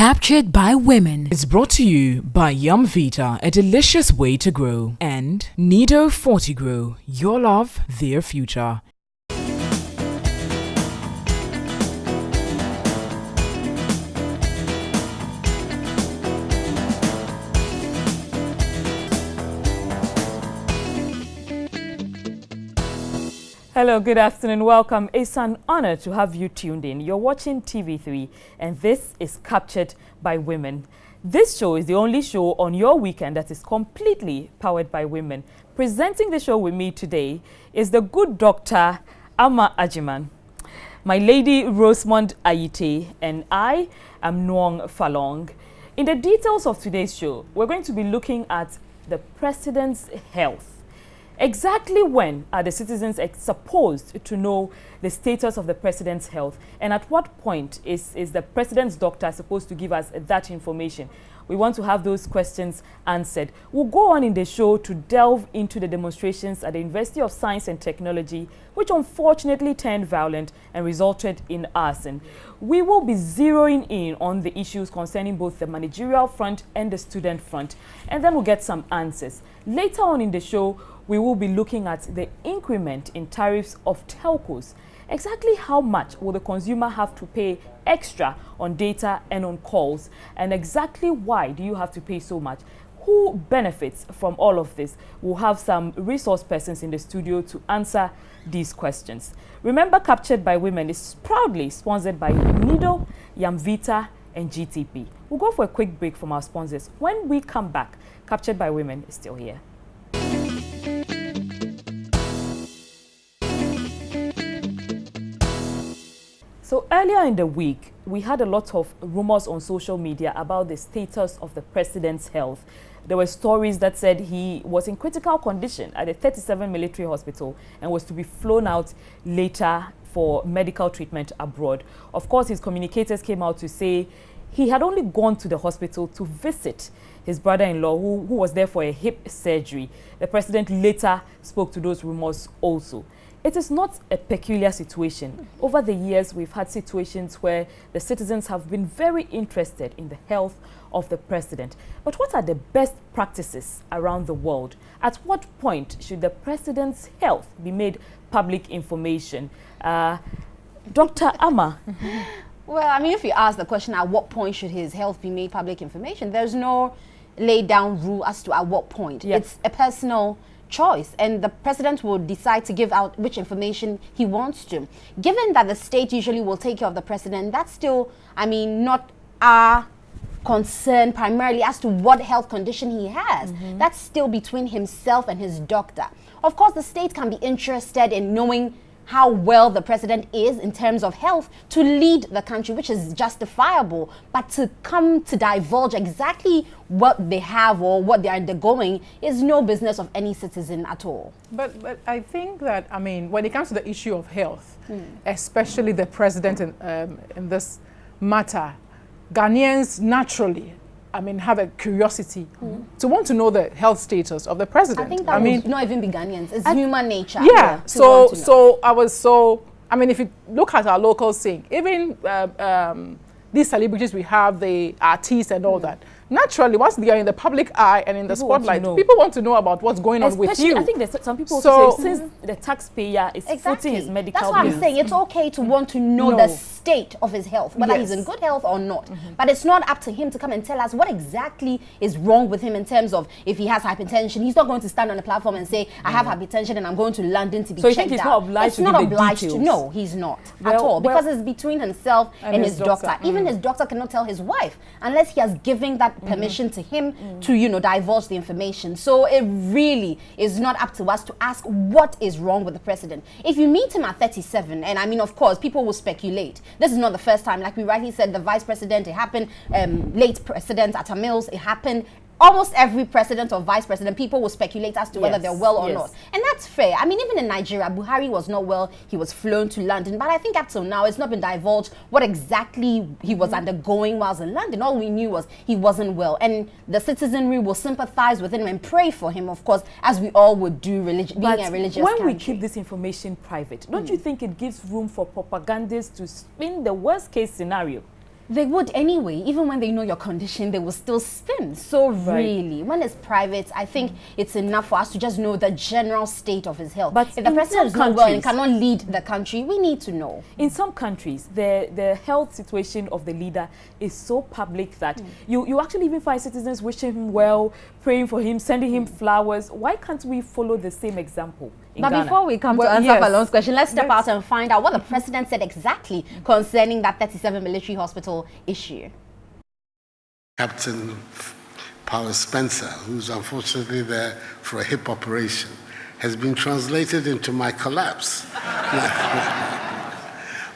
Captured by Women is brought to you by Yum Vita, a delicious way to grow, and Nido Fortigrow, your love, their future. Hello, good afternoon, welcome. It's an honor to have you tuned in. You're watching TV3 and this is Captured by Women. This show is the only show on your weekend that is completely powered by women. Presenting the show with me today is the good Dr. Amma Ajiman, my lady Rosemond Ayite, and I am Nuong Falong. In the details of today's show, we're going to be looking at the president's health. Exactly when are the citizens supposed to know the status of the president's health, and at what point is the president's doctor supposed to give us that information? We want to have those questions answered. We'll go on in the show to delve into the demonstrations at the University of Science and Technology, which unfortunately turned violent and resulted in arson. We will be zeroing in on the issues concerning both the managerial front and the student front, and then we'll get some answers. Later on in the show, we will be looking at the increment in tariffs of telcos. Exactly how much will the consumer have to pay extra on data and on calls? And exactly why do you have to pay so much? Who benefits from all of this? We'll have some resource persons in the studio to answer these questions. Remember, Captured by Women is proudly sponsored by Nido, Yamvita, and GTP. We'll go for a quick break from our sponsors. When we come back, Captured by Women is still here. So earlier in the week, we had a lot of rumors on social media about the status of the president's health. There were stories that said he was in critical condition at the 37 military hospital and was to be flown out later for medical treatment abroad. Of course, his communicators came out to say he had only gone to the hospital to visit his brother-in-law who was there for a hip surgery. The president later spoke to those rumors also. It is not a peculiar situation. Over the years, we've had situations where the citizens have been very interested in the health of the president. But what are the best practices around the world? At what point should the president's health be made public information? Dr. Amma. Well, I mean, if you ask the question, at what point should his health be made public information, there's no laid down rule as to at what point. Yes. It's a personal choice, and the president will decide to give out which information he wants to. Given that the state usually will take care of the president, that's still, I mean, not our concern primarily as to what health condition he has. That's still between himself and his doctor. Of course, the state can be interested in knowing how well the president is in terms of health to lead the country, which is justifiable, but to come to divulge exactly what they have or what they are undergoing is no business of any citizen at all. But I think that, I mean, when it comes to the issue of health, especially the president in this matter, Ghanaians naturally, I mean, have a curiosity to want to know the health status of the president. I think that would not even be Ghanaians. It's human nature. Yeah. I mean, if you look at our local scene, even these celebrities we have, the artists and all that, naturally, once they are in the public eye and in the spotlight, people want to know about what's going on with you. I think there's some people also say, since the taxpayer is footing his medical bills. That's what I'm saying. It's okay to want to know the state of his health, whether he's in good health or not. But it's not up to him to come and tell us what exactly is wrong with him in terms of if he has hypertension. He's not going to stand on the platform and say, I have hypertension and I'm going to London to be checked out. So you think he's not obliged to give the details? No, he's not at all. Because it's between himself and his doctor. Even his doctor cannot tell his wife unless he has given that permission to him to, you know, divulge the information. So it really is not up to us to ask what is wrong with the president. If you meet him at 37, and I mean, of course, people will speculate. This is not the first time. Like we rightly said, the vice president, it happened. Late president Atta Mills, it happened. Almost every president or vice president, people will speculate as to whether they're well or not. And that's fair. I mean, even in Nigeria, Buhari was not well. He was flown to London. But I think up till now, it's not been divulged what exactly he was undergoing whilst in London. All we knew was he wasn't well. And the citizenry will sympathize with him and pray for him, of course, as we all would do being a religious country. When we keep this information private, don't you think it gives room for propagandists to spin the worst case scenario? They would anyway. Even when they know your condition, they will still spin. So really, when it's private, I think it's enough for us to just know the general state of his health. But if the president is not well and cannot lead the country, we need to know. In some countries, the health situation of the leader is so public that you actually even find citizens wishing him well, praying for him, sending him flowers. Why can't we follow the same example in Ghana? Before we come to answer Falon's question, let's step out and find out what the president said exactly concerning that 37 military hospital issue. Captain Power Spencer, who's unfortunately there for a hip operation, has been translated into my collapse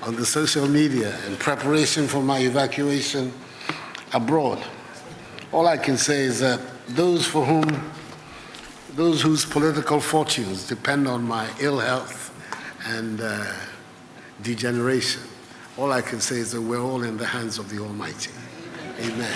on the social media in preparation for my evacuation abroad. All I can say is that those whose political fortunes depend on my ill health and degeneration, all I can say is that we're all in the hands of the Almighty. Amen.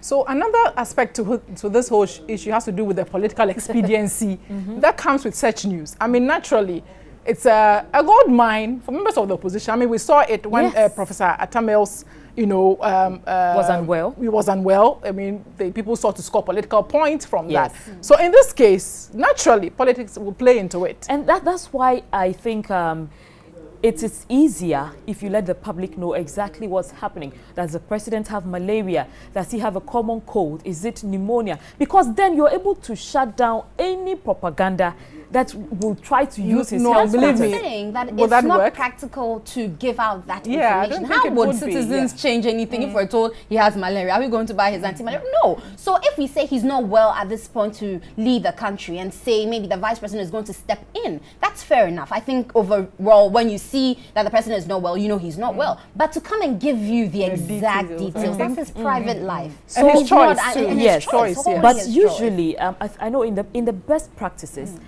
So another aspect to this whole issue has to do with the political expediency that comes with such news. I mean, naturally, it's a gold mine for members of the opposition. I mean, we saw it when Professor Atamils, was unwell. He was unwell. I mean, people sought to score political points from that. So in this case, naturally, politics will play into it. And that's why I think it is easier if you let the public know exactly what's happening. Does the president have malaria? Does he have a common cold? Is it pneumonia? Because then you're able to shut down any propaganda that will try to use his health. Believe me, saying that it's not practical to give out that information. How would citizens change anything if we're told he has malaria? Are we going to buy his anti-malaria? No. So if we say he's not well at this point to lead the country and say maybe the vice president is going to step in, that's fair enough. I think overall, when you see that the president is not well, you know he's not well. But to come and give you the exact details, that's his private life. So and his choice too. Yes, but usually, I know in the best practices,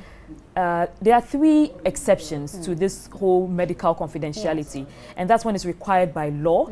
there are 3 exceptions to this whole medical confidentiality, and that's when it's required by law,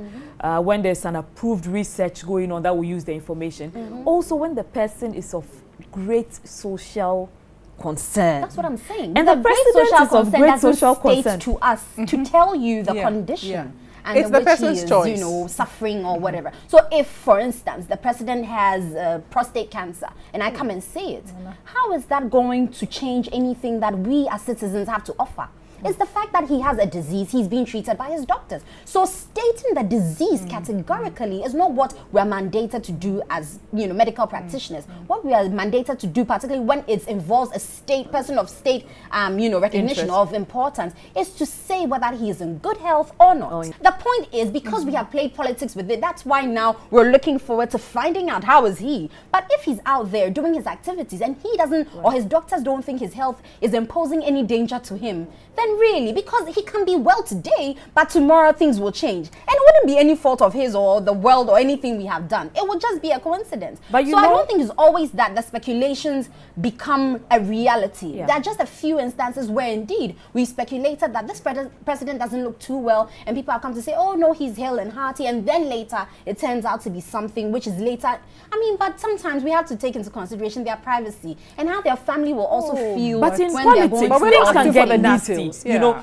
when there's an approved research going on that will use the information. Also, when the person is of great social concern. That's what I'm saying. And the president is of great social concern to us to tell you the condition. And it's the person's choice. Suffering or whatever. So if, for instance, the president has prostate cancer and I come and say it, how is that going to change anything that we as citizens have to offer? It's the fact that he has a disease, he's being treated by his doctors. So stating the disease categorically is not what we're mandated to do as, medical practitioners. What we are mandated to do, particularly when it involves a person of state, recognition of importance, is to say whether he is in good health or not. The point is, because we have played politics with it, that's why now we're looking forward to finding out how is he. But if he's out there doing his activities and he doesn't, or his doctors don't think his health is imposing any danger to him, then really, because he can be well today, but tomorrow things will change. And it wouldn't be any fault of his or the world or anything we have done. It would just be a coincidence. But I don't think it's always that the speculations become a reality. There are just a few instances where indeed we speculated that this president doesn't look too well and people have come to say, oh no, he's hale and hearty, and then later it turns out to be something which is later. But sometimes we have to take into consideration their privacy and how their family will also feel. But in politics, things can get nasty.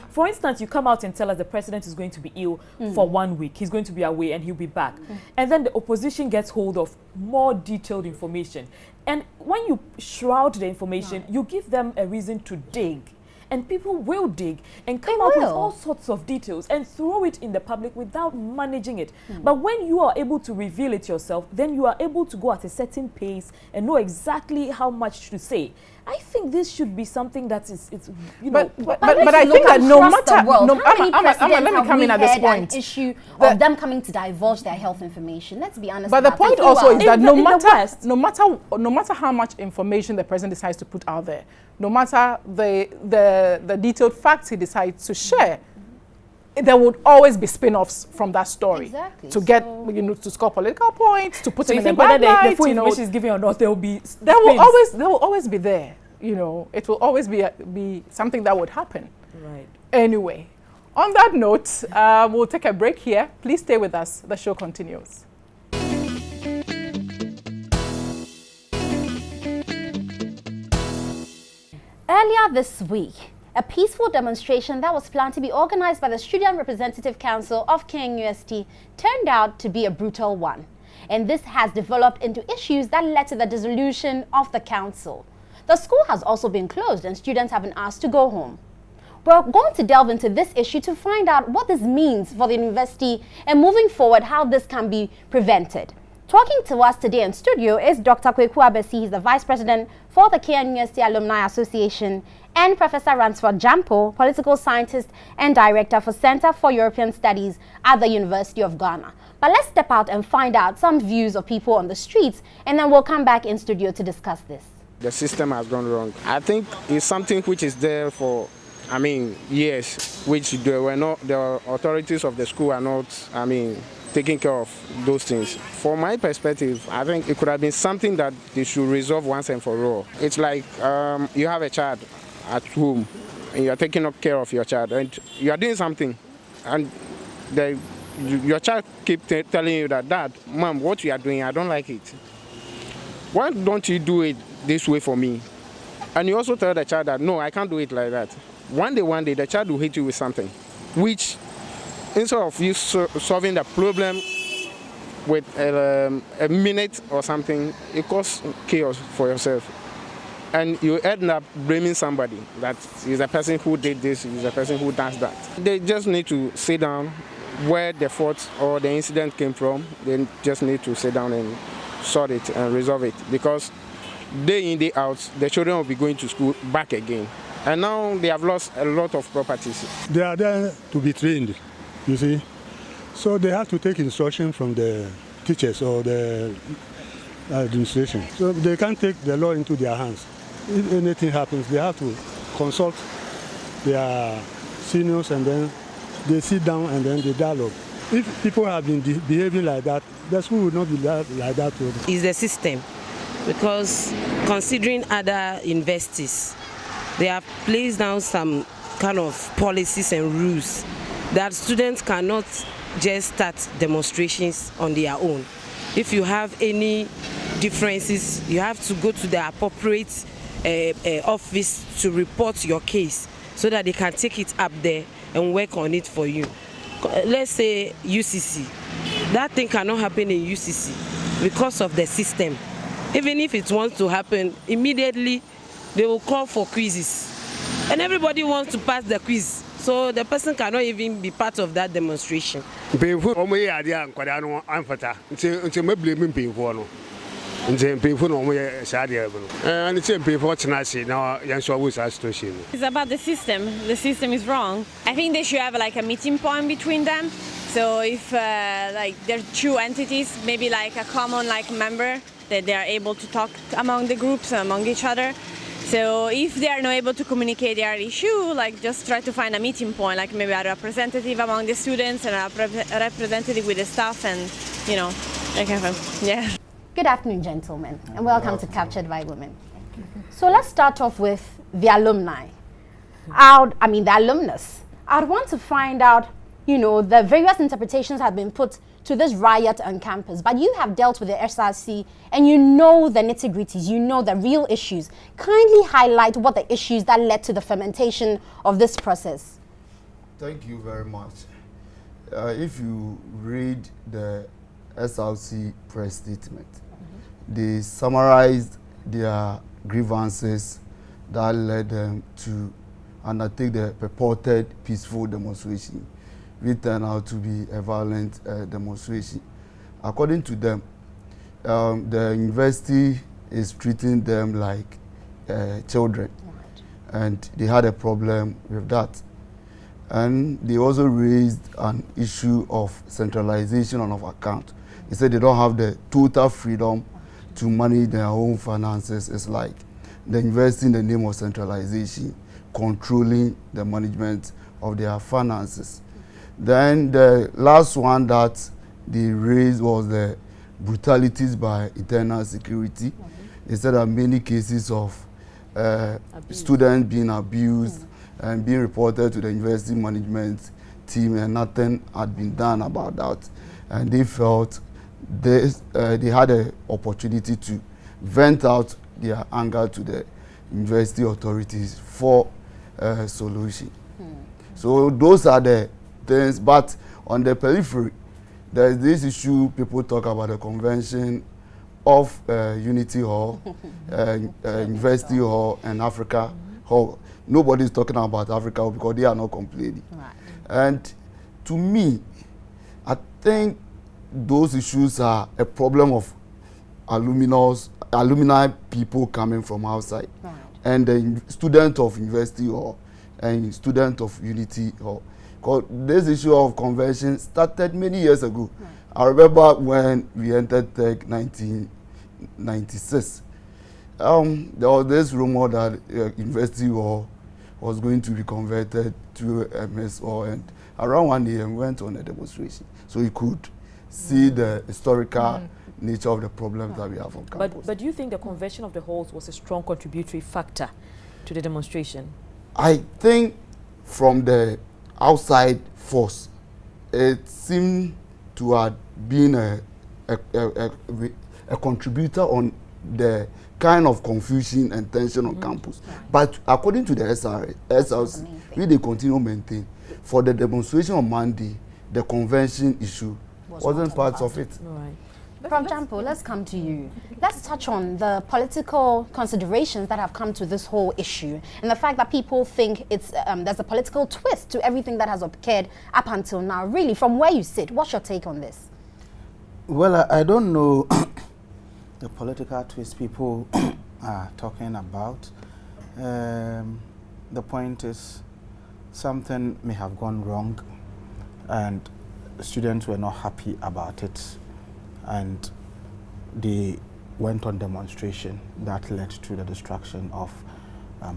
For instance, you come out and tell us the president is going to be ill for 1 week. He's going to be away and he'll be back. And then the opposition gets hold of more detailed information. And when you shroud the information, you give them a reason to dig. And people will dig and come up with all sorts of details and throw it in the public without managing it. But when you are able to reveal it yourself, then you are able to go at a certain pace and know exactly how much to say. I think this should be something that is, But I think that no matter, let me come in at this point. Issue of them coming to divulge their health information. Let's be honest. But the point also is that no matter how much information the president decides to put out there, no matter the detailed facts he decides to share, there would always be spin-offs from that story to get to score political points, to put him in the bad light. The full information is given or not, there will always be there. It will always be something that would happen. Right. Anyway, on that note, we'll take a break here. Please stay with us. The show continues. Earlier this week, A peaceful demonstration that was planned to be organized by the Student Representative Council of KNUST turned out to be a brutal one. And this has developed into issues that led to the dissolution of the council. The school has also been closed and students have been asked to go home. We're going to delve into this issue to find out what this means for the university and moving forward how this can be prevented. Talking to us today in studio is Dr. Kweku Abesi. He's the Vice President for the KNUST Alumni Association, and Professor Ransford Jampo, Political Scientist and Director for Center for European Studies at the University of Ghana. But let's step out and find out some views of people on the streets, and then we'll come back in studio to discuss this. The system has gone wrong. I think it's something which is there for, years, which the authorities of the school are not, taking care of those things. From my perspective, I think it could have been something that they should resolve once and for all. It's like you have a child at home and you are taking care of your child and you are doing something and your child keeps telling you that, Dad, Mom, what you are doing, I don't like it. Why don't you do it this way for me? And you also tell the child that, no, I can't do it like that. One day, the child will hit you with something, which instead of you solving the problem with a minute or something, it causes chaos for yourself. And you end up blaming somebody, that is the person who did this, is the person who does that. They just need to sit down where the fault or the incident came from. They just need to sit down and sort it and resolve it, because day in, day out, the children will be going to school back again. And now they have lost a lot of properties. They are there to be trained, you see. So they have to take instruction from the teachers or the administration. So they can't take the law into their hands. If anything happens, they have to consult their seniors and then they sit down and then they dialogue. If people have been behaving like that, the school will not be like that. It's the system, because considering other universities, they have placed down some kind of policies and rules that students cannot just start demonstrations on their own. If you have any differences, you have to go to the appropriate office to report your case so that they can take it up there and work on it for you. Let's say UCC. That thing cannot happen in UCC because of the system. Even if it wants to happen, immediately they will call for quizzes. And everybody wants to pass the quiz. So the person cannot even be part of that demonstration. It's about the system. The system is wrong. I think they should have like a meeting point between them. So if like they're two entities, maybe like a common member that they are able to talk among the groups, among each other. So if they are not able to communicate their issue, just try to find a meeting point, like maybe a representative among the students and a representative with the staff, and that kind of yeah. Good afternoon, gentlemen, and welcome to Captured by Women. So let's start off with the alumni. The alumnus. I'd want to find out, the various interpretations have been put to this riot on campus, but you have dealt with the SRC and you know the nitty-gritties, you know the real issues. Kindly highlight what the issues that led to the fermentation of this process. Thank you very much. If you read the SRC press statement, they summarized their grievances that led them to undertake the purported peaceful demonstration, which turned out to be a violent demonstration. According to them, the university is treating them like children, and they had a problem with that. And they also raised an issue of centralization on of account. They said they don't have the total freedom to manage their own finances. It's like the university, in the name of centralization, controlling the management of their finances. Then the last one that they raised was the brutalities by internal security. They said there are many cases of students being abused and being reported to the university management team, and nothing had been done about that. And they felt they had an opportunity to vent out their anger to the university authorities for solution. So those are the things, but on the periphery, there is this issue. People talk about the convention of Unity Hall, University Hall, and Africa Hall. Nobody is talking about Africa Hall because they are not complaining. Right. And to me, I think those issues are a problem of alumni people coming from outside, right, and the student of University Hall and student of Unity Hall. Because this issue of convention started many years ago. Right. I remember when we entered Tech 1996. There was this rumor that University Hall was going to be converted to MS Hall, and around 1 AM went on a demonstration. So you could see the historical nature of the problems that we have on campus. But do you think the conversion of the halls was a strong contributory factor to the demonstration? I think from the outside force, it seemed to have been a contributor on the kind of confusion and tension on campus. But according to the SRC, we they continue maintain for the demonstration on Monday, the convention issue wasn't part of it. Right. Prof. Jampo, let's come to you. Let's touch on the political considerations that have come to this whole issue and the fact that people think it's there's a political twist to everything that has occurred up until now. Really, from where you sit, what's your take on this? Well, I don't know the political twist people are talking about. The point is something may have gone wrong and students were not happy about it, and they went on demonstration that led to the destruction of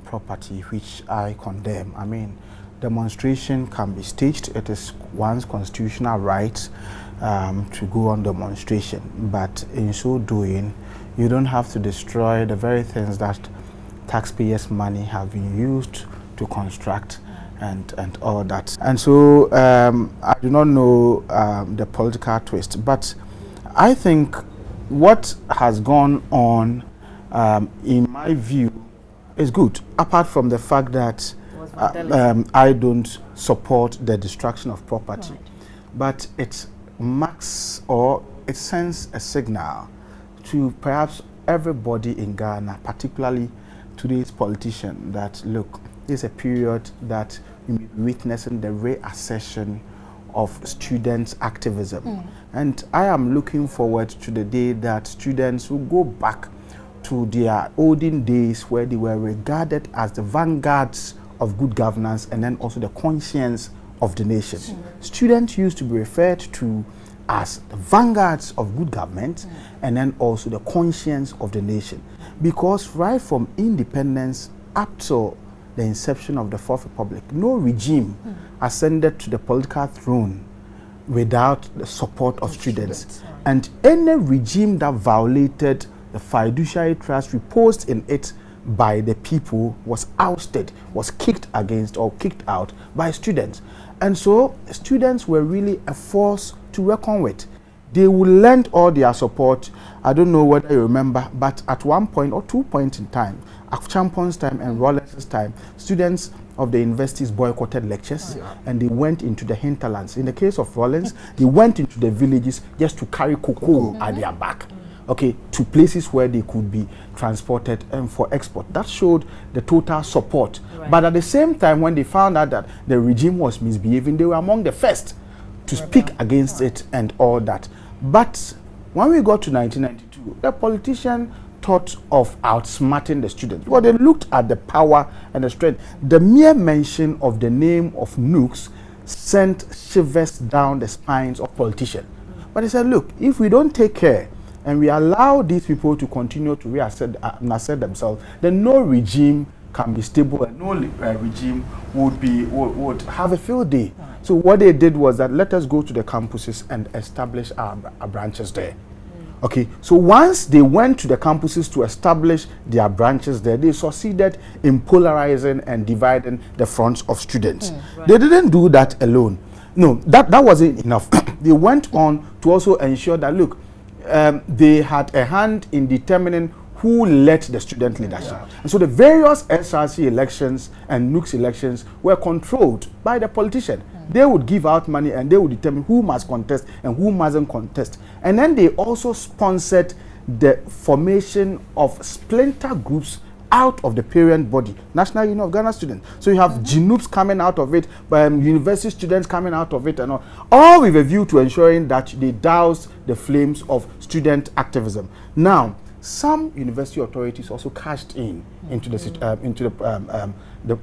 property, which I condemn. I mean, demonstration can be staged. It is one's constitutional right to go on demonstration, but in so doing, you don't have to destroy the very things that taxpayers' money have been used to construct and all that. And so I do not know the political twist, but I think what has gone on, in my view, is good, apart from the fact that I don't support the destruction of property. Right. But it marks or it sends a signal to perhaps everybody in Ghana, particularly today's politician, that look, this is a period that you may be witnessing the reaccession of students' activism. And I am looking forward to the day that students will go back to their olden days where they were regarded as the vanguards of good governance and then also the conscience of the nation. Students used to be referred to as the vanguards of good government and then also the conscience of the nation. Because right from independence up till the inception of the Fourth Republic, no regime ascended to the political throne without the support of students. And any regime that violated the fiduciary trust reposed in it by the people was ousted, was kicked against or kicked out by students. And so students were really a force to reckon with. They will lend all their support. I don't know whether you remember, but at one point or 2 points in time, at Champon's time and Rollins's time, students of the universities boycotted lectures and they went into the hinterlands. In the case of Rollins, they went into the villages just to carry cocoa at their back, okay, to places where they could be transported for export. That showed the total support. But at the same time, when they found out that the regime was misbehaving, they were among the first to speak against it and all that. But when we got to 1992, the politician thought of outsmarting the students. Well, they looked at the power and the strength. The mere mention of the name of Nooks sent shivers down the spines of politicians. But they said, look, if we don't take care and we allow these people to continue to reassert themselves, then no regime can be stable and no regime would have a field day. So what they did was that let us go to the campuses and establish our branches there. Okay, so once they went to the campuses to establish their branches there, they succeeded in polarizing and dividing the fronts of students. They didn't do that alone. No, that wasn't enough. They went on to also ensure that, look, they had a hand in determining who led the student leadership. And so the various SRC elections and NUCS elections were controlled by the politician. They would give out money and they would determine who must contest and who mustn't contest. And then they also sponsored the formation of splinter groups out of the parent body, National Union of Ghana Students. So you have GNUPs coming out of it, university students coming out of it, and all with a view to ensuring that they douse the flames of student activism. Now, some university authorities also cashed into the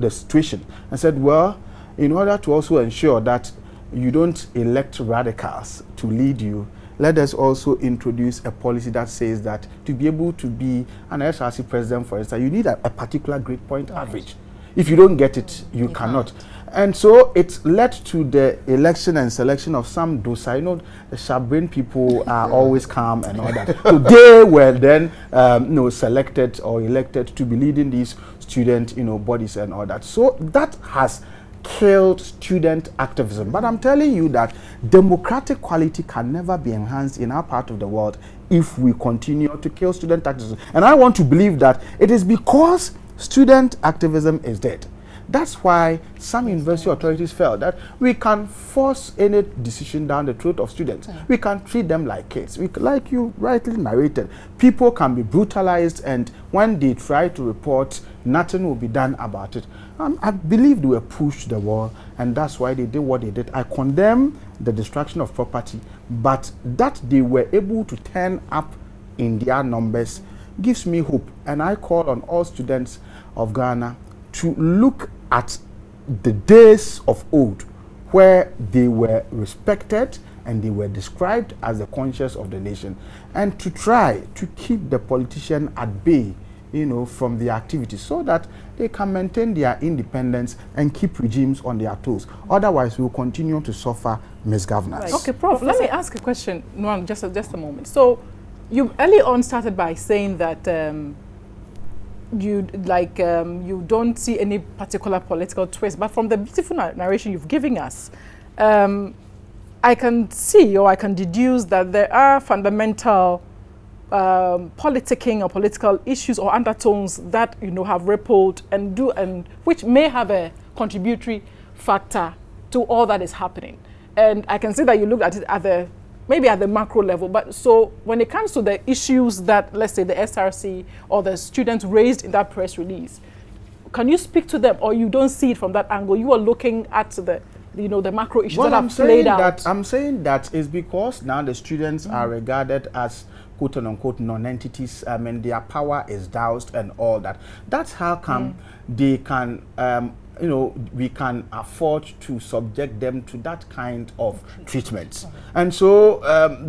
situation and said, well, in order to also ensure that you don't elect radicals to lead you, let us also introduce a policy that says that to be able to be an SRC president, for instance, you need a particular grade point average. If you don't get it, you cannot. And so it led to the election and selection of some docile. You know, the sharp-brained people are always calm and all that. So they were then selected or elected to be leading these student bodies and all that. So that has killed student activism. But I'm telling you that democratic quality can never be enhanced in our part of the world if we continue to kill student activism. And I want to believe that it is because student activism is dead. That's why some university authorities felt that we can force any decision down the throat of students. We can treat them like kids. Like you rightly narrated, people can be brutalized, and when they try to report, nothing will be done about it. I believe they were pushed to the wall, and that's why they did what they did. I condemn the destruction of property, but that they were able to turn up in their numbers gives me hope. And I call on all students of Ghana to look at the days of old where they were respected and they were described as the conscience of the nation, and to try to keep the politician at bay, from their activities, so that they can maintain their independence and keep regimes on their toes. Otherwise, we will continue to suffer misgovernance. Right. Okay, Prof, let me ask a question, Nwang, just a moment. So, you early on started by saying that you don't see any particular political twist, but from the beautiful narration you've given us, I can see, or I can deduce, that there are fundamental politicking or political issues or undertones that have rippled and which may have a contributory factor to all that is happening. And I can see that you looked at it maybe at the macro level, but so when it comes to the issues that, let's say, the SRC or the students raised in that press release, can you speak to them, or you don't see it from that angle? You are looking at the macro issues that have played out. I'm saying that is because now the students are regarded as quote-unquote non-entities. I mean, their power is doused and all that. That's how come they can, we can afford to subject them to that kind of treatment. And so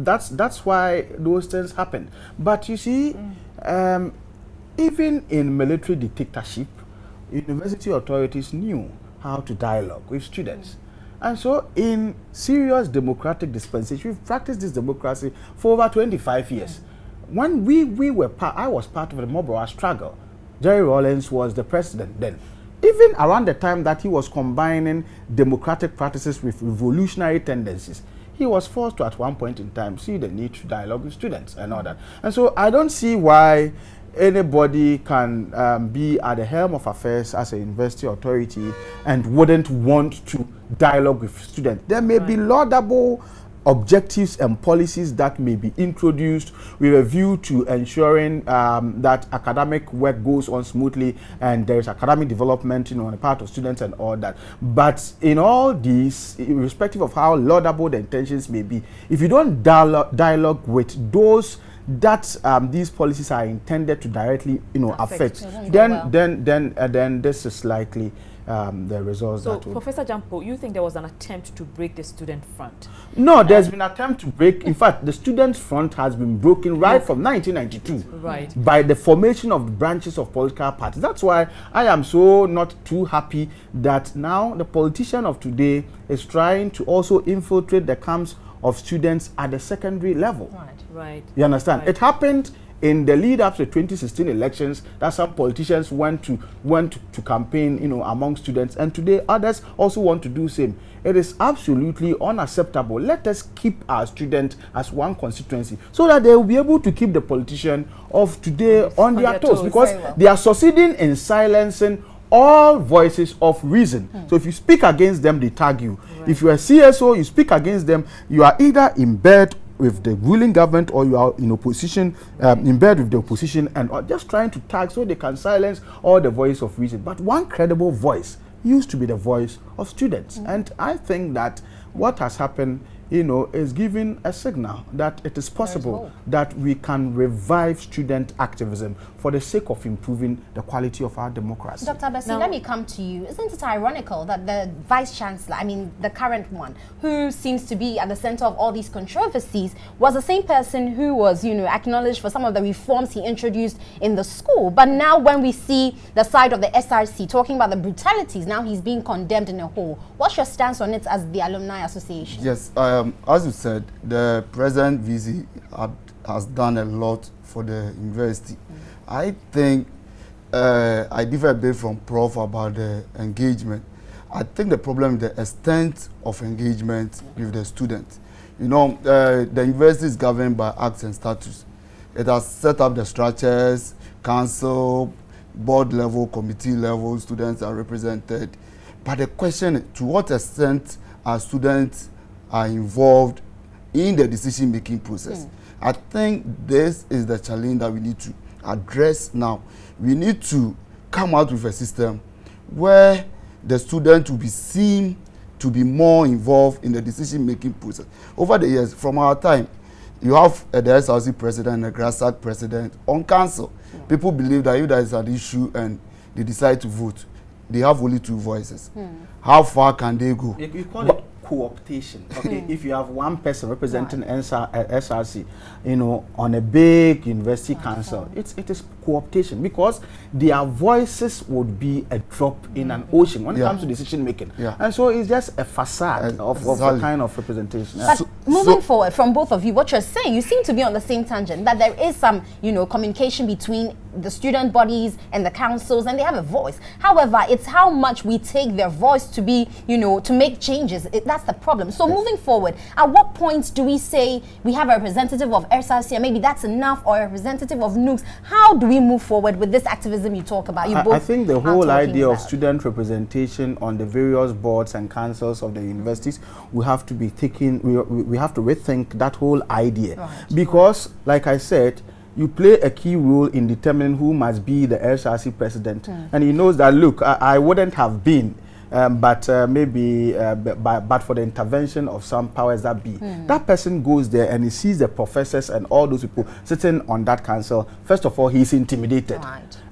that's why those things happen. But you see, even in military dictatorship, university authorities knew how to dialogue with students. And so in serious democratic dispensation, we've practiced this democracy for over 25 years. When I was part of the Mobile struggle. Jerry Rawlings was the president then. Even around the time that he was combining democratic practices with revolutionary tendencies, he was forced to, at one point in time, see the need to dialogue with students and all that. And so I don't see why anybody can be at the helm of affairs as a university authority and wouldn't want to dialogue with students. There may be laudable objectives and policies that may be introduced with a view to ensuring that academic work goes on smoothly and there is academic development on the part of students and all that. But in all these, irrespective of how laudable the intentions may be, if you don't dialogue with those that these policies are intended to directly affect, then this is likely the results. So, that will. Professor Jampo, you think there was an attempt to break the student front? No, there's been an attempt to break. In fact, the student front has been broken right from 1992 by the formation of branches of political parties. That's why I am so not too happy that now the politician of today is trying to also infiltrate the camps of students at the secondary level. Right. You understand? It happened in the lead up to the 2016 elections that some politicians went to campaign, you know, among students, and today others also want to do same. It is absolutely unacceptable. Let us keep our students as one constituency so that they will be able to keep the politician of today on their toes, because they are succeeding in silencing all voices of reason. So if you speak against them, they tag you. If you are CSO, you speak against them, you are either in bed with the ruling government or you are in opposition, in bed with the opposition, and just trying to tag so they can silence all the voice of reason. But one credible voice used to be the voice of students. And I think that what has happened, you know, is giving a signal that it is possible that we can revive student activism for the sake of improving the quality of our democracy. Dr. Bessie, let me come to you. Isn't it ironical that the Vice Chancellor, I mean the current one, who seems to be at the center of all these controversies, was the same person who was, you know, acknowledged for some of the reforms he introduced in the school. But now when we see the side of the SRC talking about the brutalities, now he's being condemned in a whole. What's your stance on it as the Alumni Association? Yes, as you said, the present VC has done a lot for the university. I think I differ a bit from Prof about the engagement. I think the problem is the extent of engagement with the students. You know, the university is governed by acts and statutes. It has set up the structures, council, board level, committee level, students are represented. But the question is, to what extent are students involved in the decision-making process? I think this is the challenge that we need to address now. We need to come out with a system where the student will be seen to be more involved in the decision-making process. Over the years, from our time, you have the SRC president and the GRASAC president on council. People believe that if there is an issue and they decide to vote, they have only two voices. How far can they go? You call it cooptation. Okay, if you have one person representing SRC, you know, on a big university council, it is cooptation, because their voices would be a drop in an ocean when it comes to decision making. And so it's just a facade of a kind of representation. But moving forward from both of you, what you're saying, you seem to be on the same tangent, that there is some, you know, communication between the student bodies and the councils, and they have a voice. However, it's how much we take their voice to be, you know, to make changes. That's the problem. So moving forward, at what point do we say we have a representative of SRC, and maybe that's enough, or a representative of NUGS? How do we move forward with this activism you talk about? I think the whole idea of student representation on the various boards and councils of the universities, we have to be taking, we have to rethink that whole idea. Because, like I said, you play a key role in determining who must be the SRC president. And he knows that, look, I wouldn't have been, but maybe but for the intervention of some powers that be. That person goes there and he sees the professors and all those people sitting on that council. First of all, he's intimidated.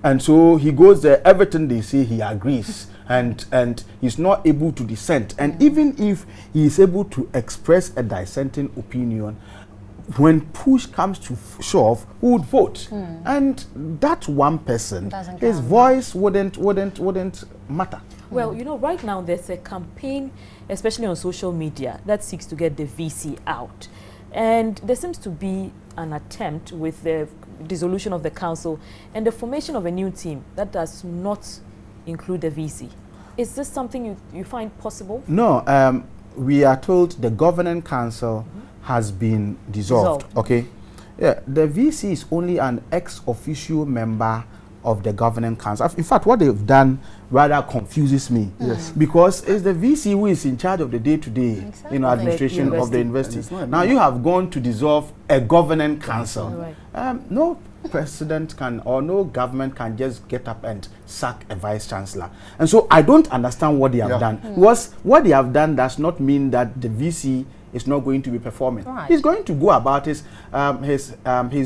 And so he goes there, everything they say, he agrees. And he's not able to dissent. And even if he is able to express a dissenting opinion, when push comes to shove, who would vote? And that one person, his voice wouldn't matter. Well, you know, right now there's a campaign, especially on social media, that seeks to get the VC out. And there seems to be an attempt with the dissolution of the council and the formation of a new team that does not include the VC. Is this something you find possible? No, we are told the governing council has been dissolved. Okay, yeah, the VC is only an ex officio member of the governing council. In fact, what they've done rather confuses me. Because it's the VC who is in charge of the day-to-day administration of the university. Now you have gone to dissolve a governing council. No president can, or no government can just get up and sack a vice chancellor. And so I don't understand what they have done. Because what they have done does not mean that the VC is not going to be performing. He's going to go about his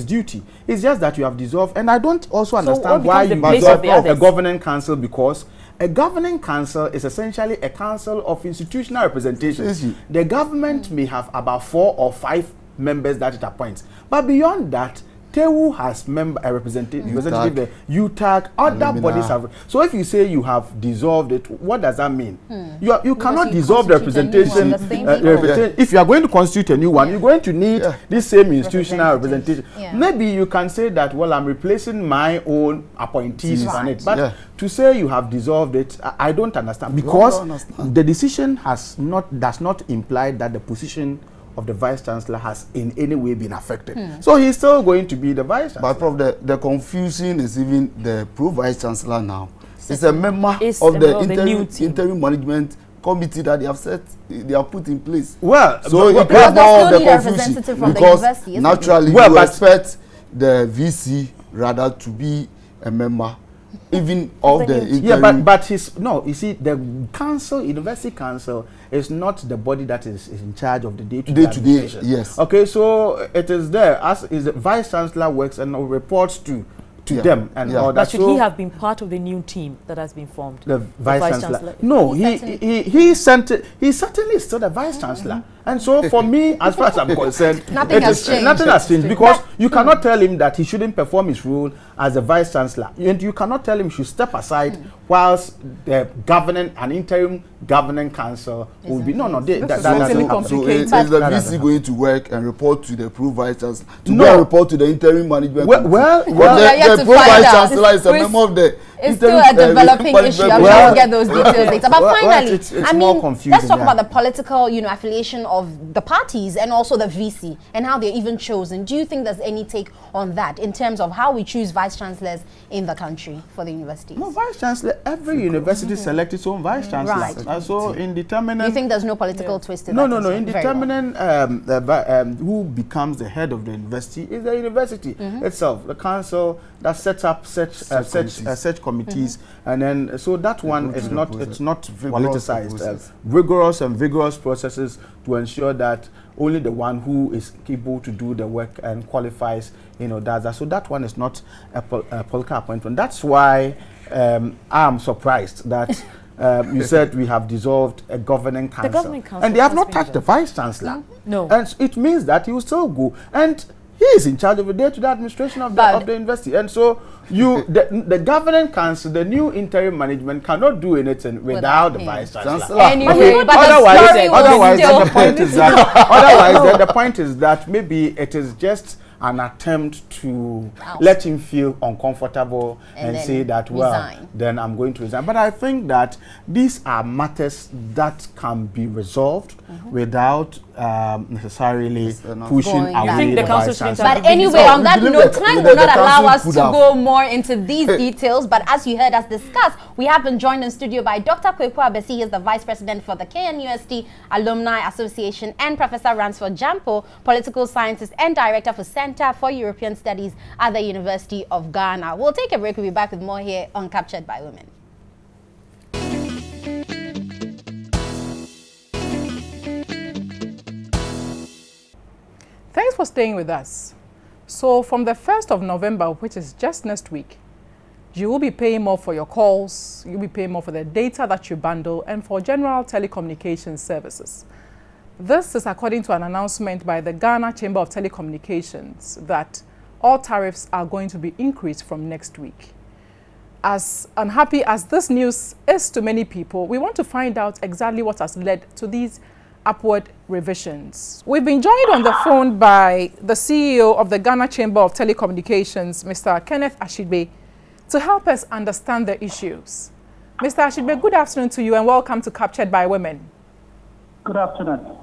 duty. It's just that you have dissolved, and I don't also understand why you dissolve a governing council, because a governing council is essentially a council of institutional representation. The government may have about 4 or 5 members that it appoints, but beyond that, TEWU has representative, the UTAG, other bodies have. So if you say you have dissolved it, what does that mean? You cannot dissolve the representation. If you are going to constitute a new one, you're going to need this same institutional representation. Maybe you can say that, well, I'm replacing my own appointees on it. But to say you have dissolved it, I don't understand, because the decision does not imply that the position of the Vice Chancellor has in any way been affected. So he's still going to be the Vice Chancellor. But Prof, the confusion is even the Pro-Vice Chancellor now. It's a member of the interim management committee that they have put in place. Well, so it creates more of the confusion, because naturally you expect the VC rather to be a member even of the interim. but you see, the council, university council, is not the body that is in charge of the day-to-day administration. Yes. Okay, so it is there as is the Vice Chancellor works and reports to them and all that. But should he have been part of the new team that has been formed? The Vice Chancellor? No, he certainly is still the Vice Chancellor. And so for me, as far as I'm concerned, nothing has changed. Because you cannot tell him that he shouldn't perform his role as a Vice Chancellor. And you cannot tell him he should step aside whilst the interim governing council will be. So is the VC going to work and report to the Pro-Vice Chancellor? No, report to the interim management. The Pro-Vice Chancellor is a member of the. It's still a developing issue. I'm sure we'll get those details later. But finally, it's more confusing. Let's talk about the political, affiliation of the parties and also the VC and how they're even chosen. Do you think there's any take on that in terms of how we choose vice chancellors in the country for the universities? No, vice chancellor. Every university selects its own vice chancellor. Right. So in determining, you think there's no political twist in that? No. In determining who becomes the head of the university is the university itself, the council that sets up such committees, and then so that one is not politicized. Rigorous and vigorous processes to ensure that only the one who is able to do the work and qualifies, does that. So that one is not a political appointment. That's why I'm surprised that you said we have dissolved a governing council. The governing council, and they have not touched the vice chancellor. No. And it means that he will still go. And he is in charge of the day-to-day administration of the university. And so the governing council, the new interim management cannot do anything without the vice chancellor. Anyway, but otherwise the point is that maybe it is just an attempt to let him feel uncomfortable and say that, then I'm going to resign. But I think that these are matters that can be resolved without necessarily pushing away the vice chancellor. But anyway, on that note, time will not allow us to go more into these details. But as you heard us discuss, we have been joined in studio by Dr. Kweku Abesi. He is the Vice President for the KNUST Alumni Association, and Professor Ransford Jampo, Political Scientist and Director for Center for European Studies at the University of Ghana. We'll take a break. We'll be back with more here on Captured by Women. Thanks for staying with us. So from the 1st of November, which is just next week, you will be paying more for your calls, you'll be paying more for the data that you bundle, and for general telecommunications services. This is according to an announcement by the Ghana Chamber of Telecommunications that all tariffs are going to be increased from next week. As unhappy as this news is to many people, we want to find out exactly what has led to these upward revisions. We've been joined on the phone by the CEO of the Ghana Chamber of Telecommunications, Mr. Kenneth Ashigbe, to help us understand the issues. Mr. Ashigbe, good afternoon to you and welcome to Captured by Women. Good afternoon.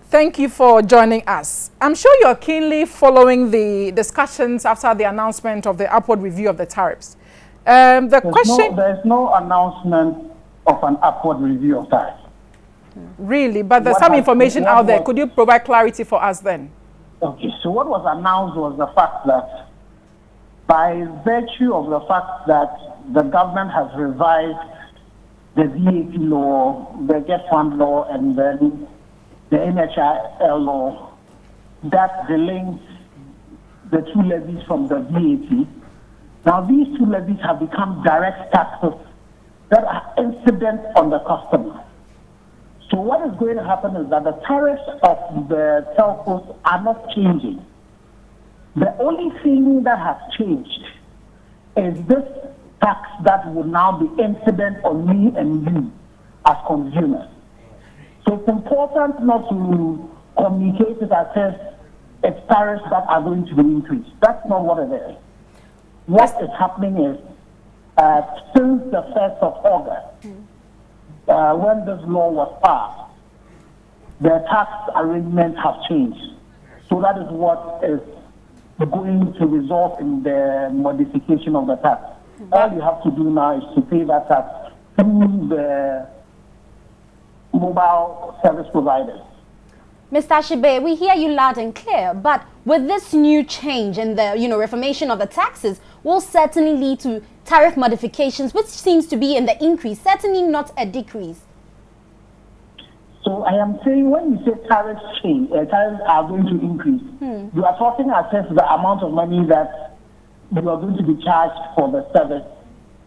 Thank you for joining us. I'm sure you're keenly following the discussions after the announcement of the upward review of the tariffs. There's no announcement of an upward review of tariffs. Really? But there's some information out there. Could you provide clarity for us then? Okay, so what was announced was the fact that by virtue of the fact that the government has revised the VAT law, the Get Fund law, and then the NHIL law, that delinks the two levies from the VAT. Now these two levies have become direct taxes that are incident on the customer. So what is going to happen is that the tariffs of the telcos are not changing. The only thing that has changed is this tax that will now be incident on me and you as consumers. So it's important not to communicate it as if it's tariffs that are going to be increased. That's not what it is. What is happening is, since the 1st of August, when this law was passed, the tax arrangements have changed. So that is what is going to result in the modification of the tax. All you have to do now is to pay that tax through the mobile service providers. Mr. Ashibe, we hear you loud and clear, but with this new change in the reformation of the taxes will certainly lead to tariff modifications, which seems to be in the increase, certainly not a decrease. So I am saying when you say tariffs change, tariffs are going to increase, you are talking as if the amount of money that you are going to be charged for the service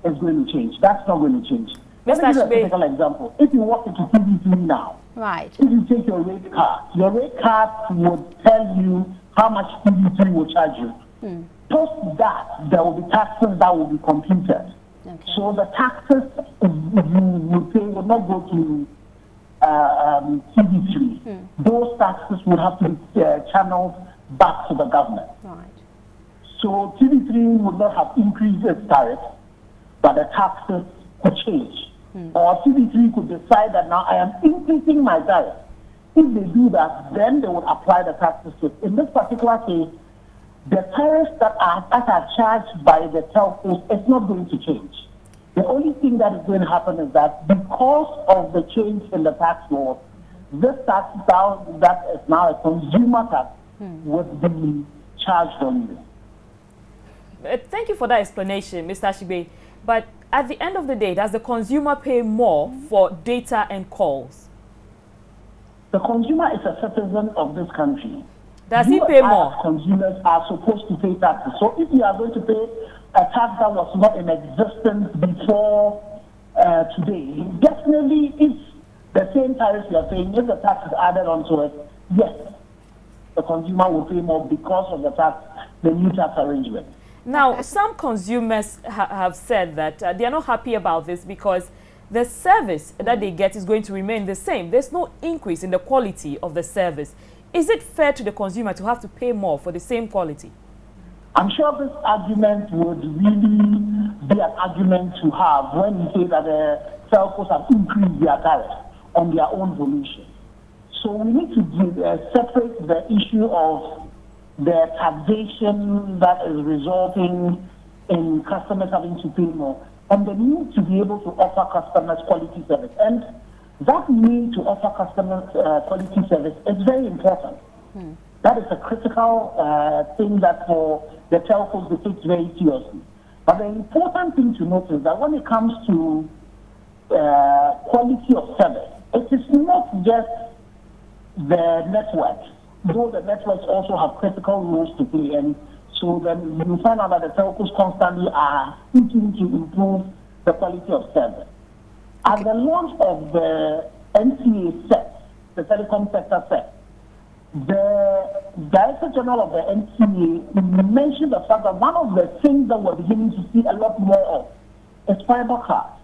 is going to change. That's not going to change. Let me give you a typical example. If you walk into TV3 now, right. If you take your rate card would tell you how much TV3 will charge you. Post that, there will be taxes that will be computed. Okay. So the taxes you will pay will not go to TV3. Those taxes would have to be channeled back to the government. Right. So TV3 would not have increased its tariff, but the taxes could change. Or TV3 could decide that now I am increasing my tariff. If they do that, then they would apply the taxes to it. In this particular case, the tariffs that are charged by the telcos is not going to change. The only thing that is going to happen is that because of the change in the tax law, this tax that is now a consumer tax would be charged on you. Thank you for that explanation, Mr. Ashibe. But at the end of the day, does the consumer pay more for data and calls? The consumer is a citizen of this country. Does he pay more? Consumers are supposed to pay taxes. So if you are going to pay a tax that was not in existence before today, definitely it's the same tariffs you are paying. If the tax is added onto it, yes, the consumer will pay more because of the new tax arrangement. Now, some consumers have said that they are not happy about this because the service that they get is going to remain the same. There's no increase in the quality of the service. Is it fair to the consumer to have to pay more for the same quality? I'm sure this argument would really be an argument to have when you say that the telcos have increased their tariffs on their own volition. So we need to separate the issue of the taxation that is resulting in customers having to pay more, and the need to be able to offer customers quality service. And that need to offer customers quality service is very important. That is a critical thing that for the telcos they take very seriously. But the important thing to note is that when it comes to quality of service, it is not just the network, though the networks also have critical roles to play. And so then you find out that the telcos constantly are seeking to improve the quality of service. At the launch of the NCA set, the telecom sector set, the Director General of the NCA mentioned the fact that one of the things that we're beginning to see a lot more of is fiber cards.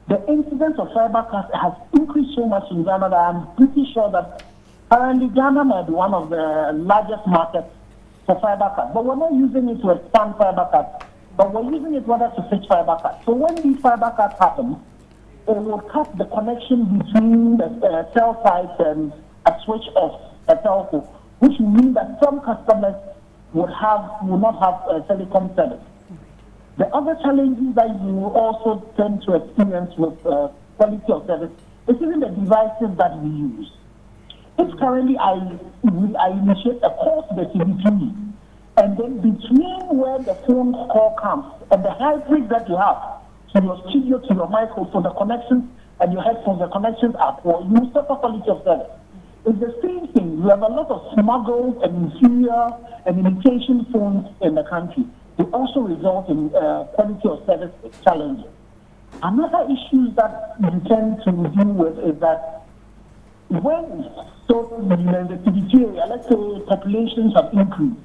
The incidence of fiber cards has increased so much in Ghana that I'm pretty sure that currently Ghana might be one of the largest markets for fiber cards. But we're not using it to expand fiber cards, but we're using it rather to fix fiber cards. So when these fiber cards happen, it will cut the connection between the cell sites and a switch off a telco, which will mean that some customers will not have telecom service. The other challenges that you will also tend to experience with quality of service is even the devices that we use. If currently I initiate a call to the TV3, and then between where the phone call comes and the hybrid that you have to your studio, to your microphone, the connections and your headphones, the connections are poor, you suffer quality of service. It's the same thing. You have a lot of smuggled and inferior and imitation phones in the country. They also result in quality of service challenges. Another issue that you tend to deal with is that when in the TBT area, let's say populations have increased,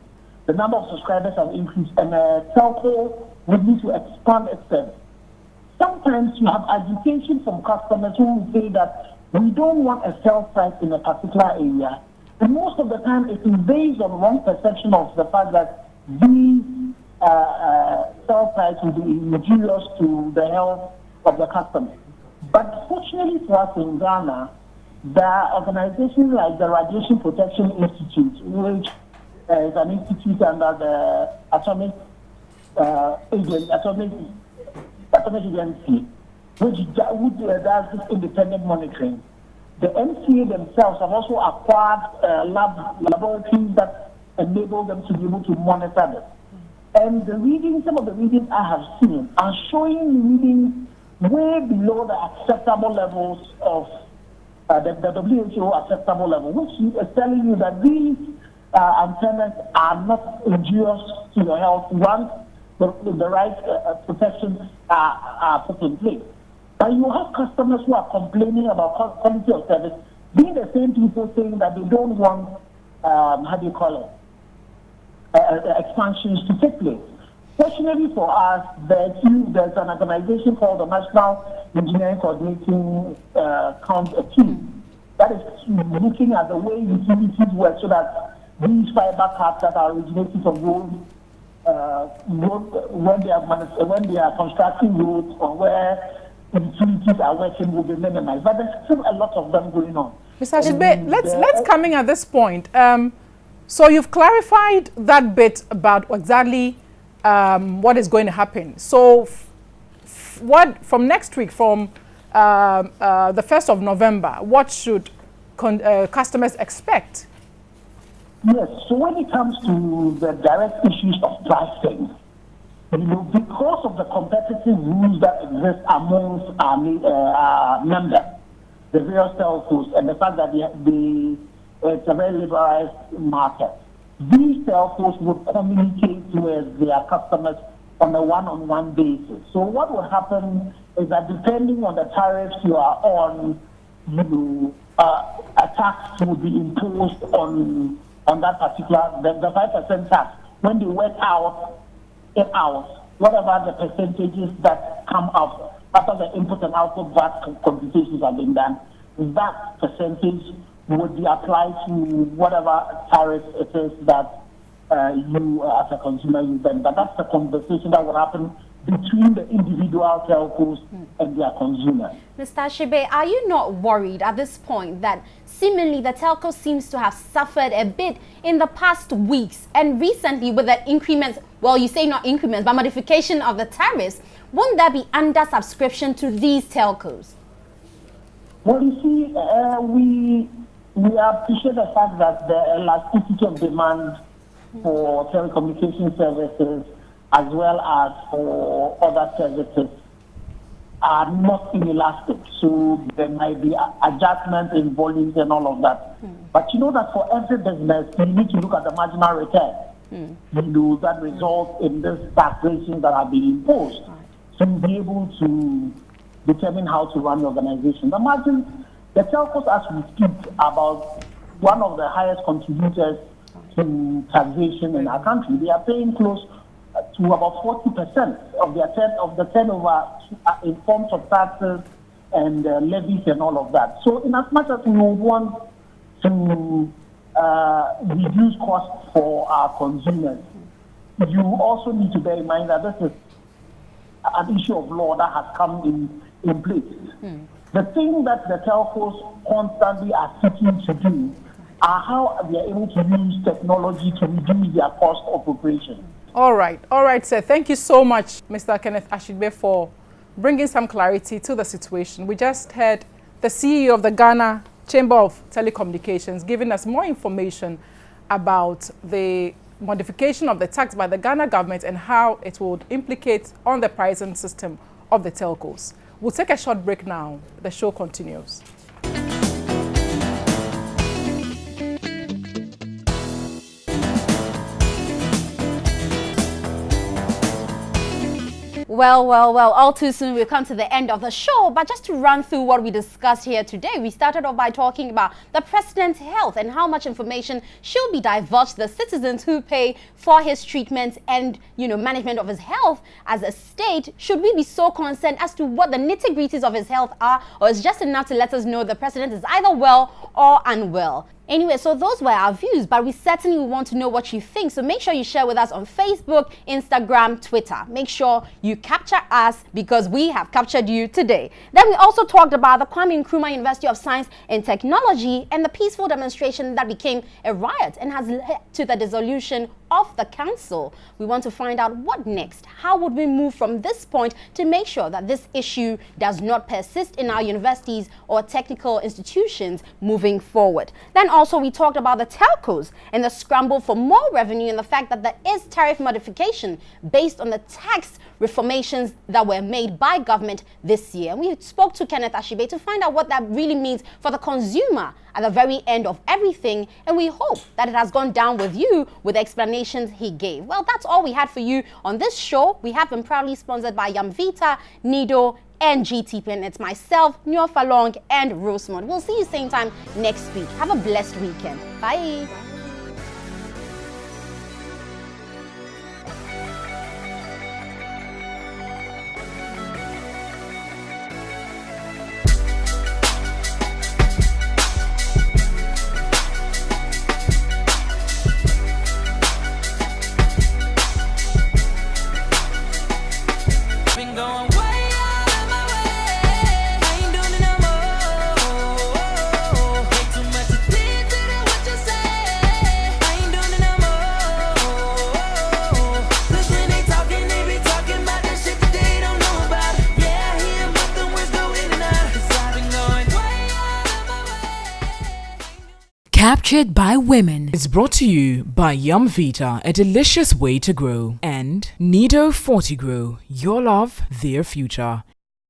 the number of subscribers have increased, and telco would need to expand its service. Sometimes you have agitation from customers who will say that we don't want a cell price in a particular area. And most of the time, it is based on wrong perception of the fact that these cell price will be injurious to the health of the customer. But fortunately for us in Ghana, there are organizations like the Radiation Protection Institute, which is an institute under the Atomic Agency, which does this independent monitoring. The MCA themselves have also acquired laboratories that enable them to be able to monitor this. And some of the readings I have seen are showing readings way below the acceptable levels of the WHO acceptable level, which is telling you that these antennas are not injurious to your health once the right protections are put in place. But you have customers who are complaining about quality of service, being the same people saying that they don't want, expansions to take place. Fortunately for us, there's an organization called the National Engineering Coordinating Team that is looking at the way utilities work so that these fiber caps that are originating from roads, when they are constructing roads or where utilities are working will be minimized. But there's still a lot of them going on. Mr. Ashigbe, let's coming at this point. So you've clarified that bit about exactly what is going to happen. So what from next week, from the 1st of November, what should customers expect? Yes, so when it comes to the direct issues of pricing, because of the competitive rules that exist amongst our members, the various telcos, and the fact that it's a very liberalized market, these telcos would communicate with their customers on a one-on-one basis. So what will happen is that depending on the tariffs you are on, a tax will be imposed on that particular, the 5% tax. When they work out it out, whatever the percentages that come out after the input and output VAT computations have been done, that percentage would be applied to whatever tariff it is that you as a consumer you then. But that's the conversation that will happen between the individual telcos and their consumers. Mr. Ashigbe, are you not worried at this point that seemingly the telco seems to have suffered a bit in the past weeks, and recently with the increments, well, you say not increments, but modification of the tariffs, won't there be under subscription to these telcos? Well, you see, we appreciate the fact that the elasticity of demand for telecommunication services as well as for other services are not inelastic. So there might be adjustments in volumes and all of that. But you know that for every business, you need to look at the marginal return. That results in these taxations that are being imposed. So you'll be able to determine how to run the organization. The margins, the telcos, as we speak, about one of the highest contributors to taxation in our country. They are paying close to about 40% of the turnover in forms of taxes and levies and all of that. So in as much as we want to reduce costs for our consumers, you also need to bear in mind that this is an issue of law that has come in place. The thing that the telcos constantly are seeking to do are how they are able to use technology to reduce their cost of operation. All right, sir. Thank you so much, Mr. Kenneth Ashigbe, for bringing some clarity to the situation. We just heard the CEO of the Ghana Chamber of Telecommunications giving us more information about the modification of the tax by the Ghana government and how it would implicate on the pricing system of the telcos. We'll take a short break now. The show continues. Well, all too soon we've come to the end of the show, but just to run through what we discussed here today, we started off by talking about the president's health and how much information should be divulged to the citizens who pay for his treatment and, management of his health. As a state, should we be so concerned as to what the nitty-gritties of his health are, or is just enough to let us know the president is either well or unwell? Anyway, so those were our views, but we certainly want to know what you think. So make sure you share with us on Facebook, Instagram, Twitter. Make sure you capture us because we have captured you today. Then we also talked about the Kwame Nkrumah University of Science and Technology and the peaceful demonstration that became a riot and has led to the dissolution of the council. We want to find out what next. How would we move from this point to make sure that this issue does not persist in our universities or technical institutions moving forward? Then also we talked about the telcos and the scramble for more revenue and the fact that there is tariff modification based on the tax reformations that were made by government this year. And we spoke to Kenneth Ashibe to find out what that really means for the consumer at the very end of everything, and we hope that it has gone down with you with the explanations he gave. Well, that's all we had for you on this show. We have been proudly sponsored by Yamvita, Nido, and GTP, and it's myself, Nyo Falong, and Rosemont. We'll see you same time next week. Have a blessed weekend. Bye. Captured by Women is brought to you by Yamvita, a delicious way to grow, and Nido 40 Grow, your love, their future.